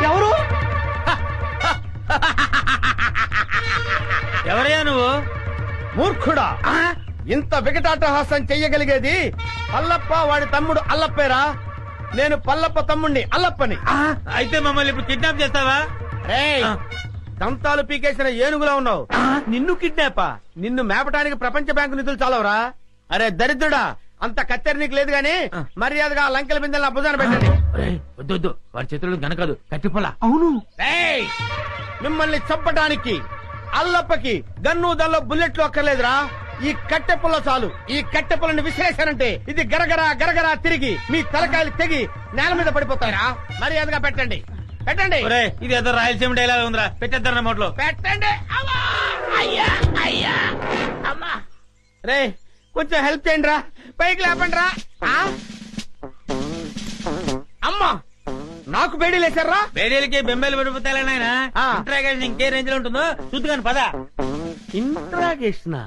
ఎవరు ఎవరయ్యా నువ్వు? మూర్ఖుడా, ఇంత వికటాటహాసం చెయ్యగలిగేది పల్లప్ప వాడి తమ్ముడు అల్లప్పేరా. నేను పల్లప్ప తమ్ముణ్ణి అల్లప్పని. అయితే మమ్మల్ని ఇప్పుడు కిడ్నాప్ చేస్తావా? దంతాలు పీకేసిన ఏనుగులా ఉన్నావు. నిన్ను కిడ్నాపా? నిన్ను మేపటానికి ప్రపంచ బ్యాంకు నిధులు చాలవరా? అరే దరిద్రుడా, అంత కత్తెర నీకు లేదు గాని మర్యాదగా లంకెల బిందెల భుజాన పెట్టండి. వద్దు, వాడి చేతులు గనకదు, కట్టిపోలా. అవును, మిమ్మల్ని చంపటానికి అల్లప్పకి గన్ను దల్లో బుల్లెట్లు అక్కర్లేదురా. ఈ కట్టెపుల్ల చాలు. ఈ కట్టెపుల్లని విసిరేశారంటే ఇది గరగరా గరగరా తిరిగి మీ తలకాయలు తెగి నేల మీద పడిపోతారా. మర్యాదగా పెట్టండి, పెట్టండి. ఇది ఏదో రాయలసీమ డైలాగ్ ఉందిరా, పెట్టేద్దరు నోట్లో పెట్టండి. రే కొంచెం హెల్ప్ చేయండి రా, పైకి లేపండి రా. అమ్మా, నాకు బేడీలు వేశారా? బేడీలకి బెంబేలు పడిపోతాయి నాయన. ఇంట్రాగేషన్ ఇంకే రేంజ్ లో ఉంటుందో చూద్దుగాని పద. ఇంట్రాగేషన్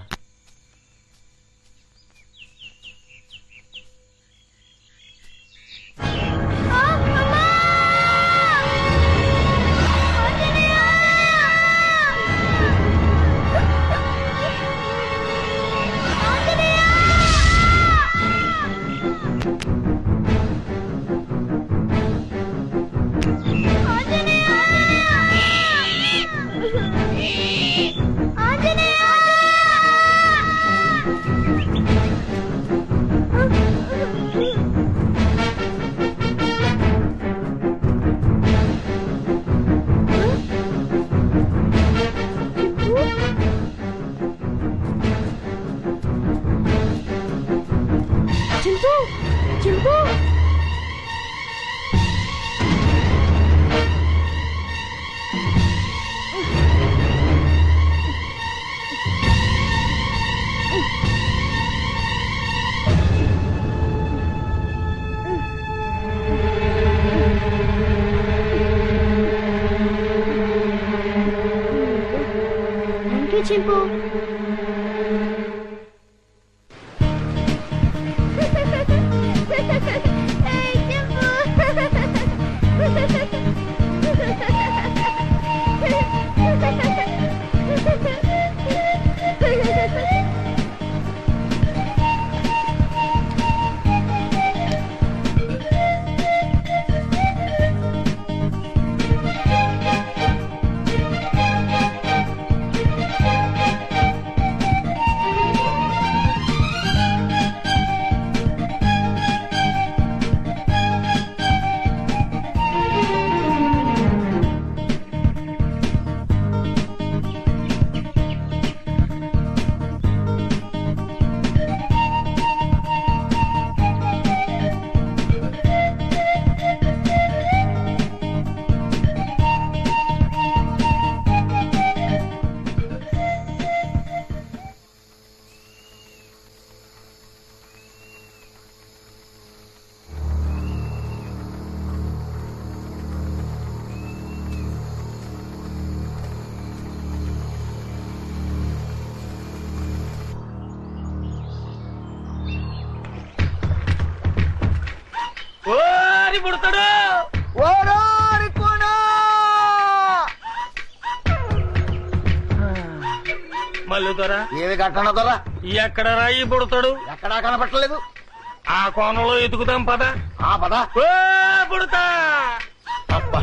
చింపు. పుడతాడు మల్లు దొర. ఏది కట్టణ దొర? ఎక్కడ రాయి పుడతాడు? ఎక్కడా కనపట్టలేదు. ఆ కోణంలో ఎతుకుదాం పద. ఆ పద. పుడతా. అబ్బా,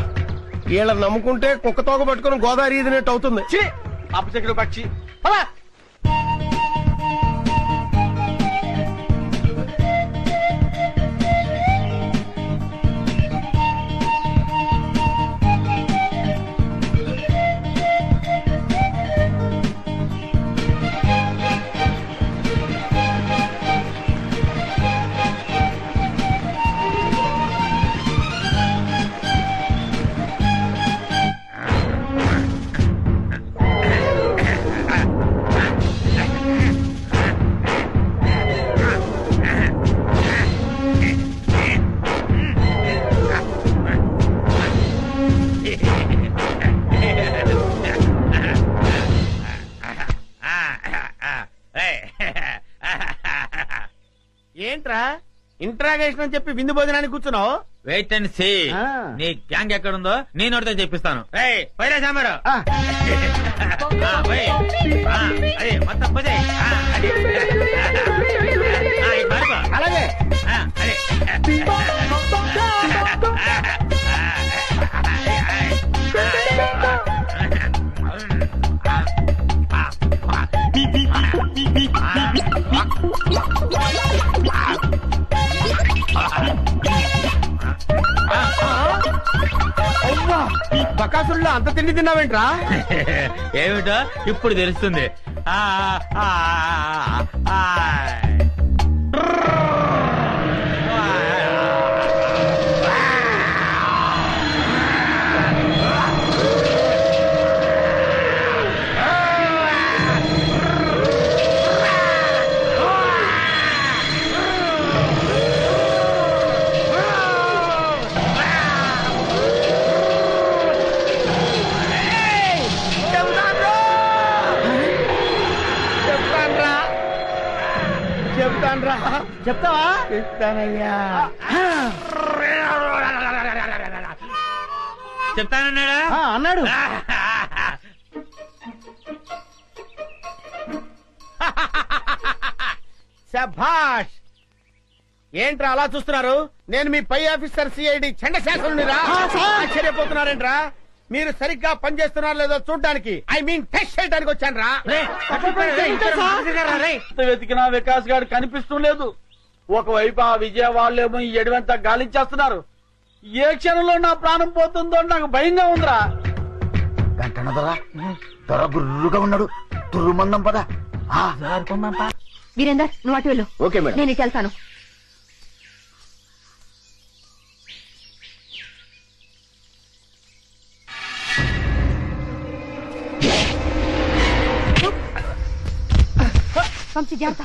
వీళ్ళని నమ్ముకుంటే కుక్క తోక పట్టుకుని గోదావరి ఈదినట్టు అవుతుంది. అప్పచెక్కడు పక్షి. ఏంట్రా ఇంట్రాగేషన్ అని చెప్పి విందు భోజనానికి కూర్చున్నావు? Wait and see. ఆ. నీ గ్యాంగ్ ఎక్కడుందో నేను నోటితో చెప్పిస్తాను. రేయ్, పోయిరా సాంబారు. ఆ. పోయి. అదే మొత్తం పోతే. అది ఇది మారిపో. అలాగే అదే అవ్వా బకాసుల్లో అంత తిండి తిన్నావేంట్రా? ఏమిటో ఇప్పుడు తెలుస్తుంది. ఆ, ఆ, ఆ, ఆ. చెప్తాన్రా. చెప్తావా? చెప్తానయ్యా. చెప్తానన్నాడా? అన్నాడు. శభాష్. ఏంట్రా అలా చూస్తున్నారు? నేను మీ పై ఆఫీసర్ సిఐడి చండశాసనునిరా. ఆశ్చర్యపోతున్నారేంట్రా? మీరు సరిగ్గా పనిచేస్తున్నారో లేదో చూడడానికి, ఐ మీన్ టెస్ట్ చేయడానికి వచ్చాను రా. వెతికినా వికాస్ గారు కనిపిస్తూ లేదు. ఒకవైపు ఆ విజయ వాళ్ళేమో ఈ ఎడవంతా గాలించేస్తున్నారు. ఏ క్షణంలో నా ప్రాణం పోతుందో నాకు భయంగా ఉందిరా. వెంటనదరా దొర గుర్రుగా ఉన్నాడు. తుర్రుమందం పద. వీరేందర్ నువ్వు అటు వెళ్ళు. Okay madam. నేను ఇటు వెళ్తాను. వంశీ జాగ్రత్త.